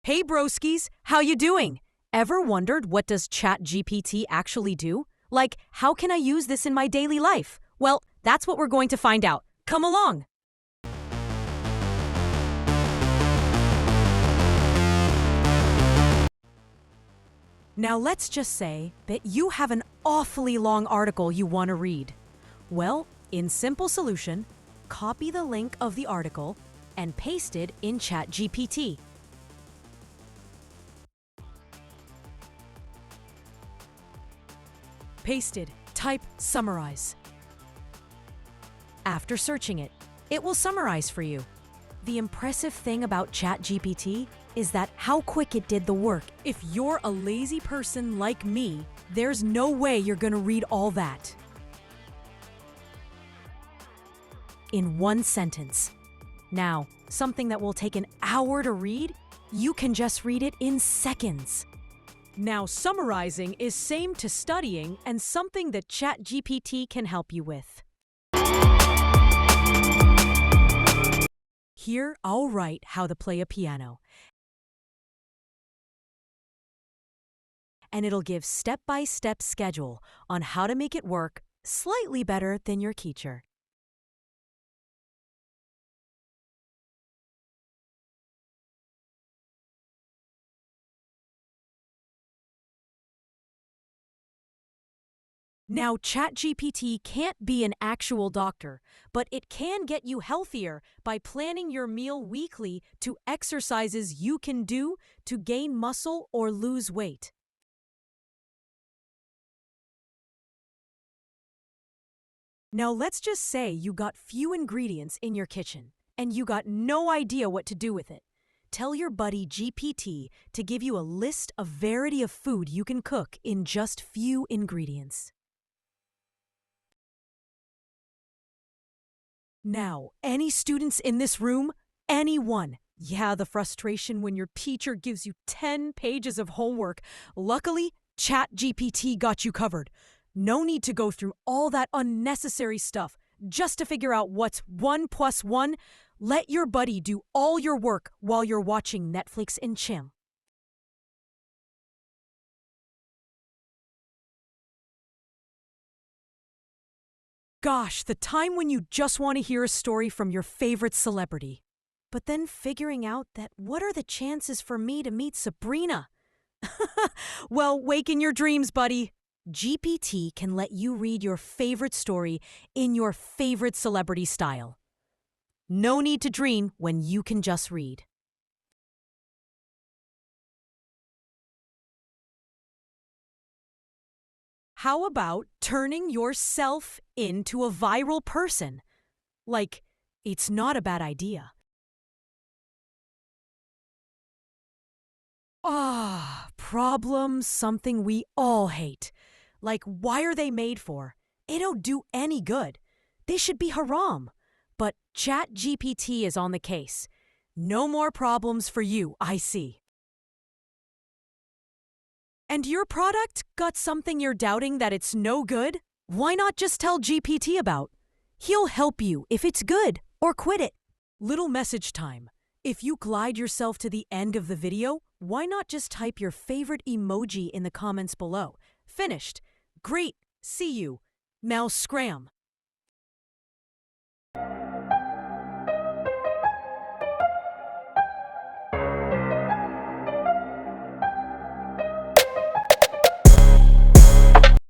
Hey broskies, how you doing? Ever wondered what does ChatGPT actually do? Like, how can I use this in my daily life? Well, that's what we're going to find out. Come along. Now let's just say that you have an awfully long article you want to read. Well, in simple solution, copy the link of the article and paste it in ChatGPT. Pasted. Type summarize. After searching it, it will summarize for you. The impressive thing about ChatGPT is that how quick it did the work. If you're a lazy person like me, there's no way you're gonna read all that in one sentence. Now, something that will take an hour to read, you can just read it in seconds. Now, summarizing is same to studying and something that ChatGPT can help you with. Here, I'll write how to play a piano. And it'll give step-by-step schedule on how to make it work slightly better than your teacher. Now, ChatGPT can't be an actual doctor, but it can get you healthier by planning your meal weekly to exercises you can do to gain muscle or lose weight. Now, let's just say you got few ingredients in your kitchen and you got no idea what to do with it. Tell your buddy GPT to give you a list of variety of food you can cook in just few ingredients. Now, any students in this room? Anyone? Yeah, the frustration when your teacher gives you 10 pages of homework. Luckily, ChatGPT got you covered. No need to go through all that unnecessary stuff just to figure out what's 1 plus 1. Let your buddy do all your work while you're watching Netflix and chill. Gosh, the time when you just want to hear a story from your favorite celebrity. But then figuring out that what are the chances for me to meet Sabrina? Well, wake in your dreams, buddy. GPT can let you read your favorite story in your favorite celebrity style. No need to dream when you can just read. How about turning yourself into a viral person? Like, it's not a bad idea. Problems, something we all hate. Like, why are they made for? It don't do any good. They should be haram. But ChatGPT is on the case. No more problems for you, I see. And your product got something you're doubting that it's no good? Why not just tell GPT about? He'll help you if it's good, or quit it. Little message time. If you glide yourself to the end of the video, why not just type your favorite emoji in the comments below? Finished. Great. See you. Now scram.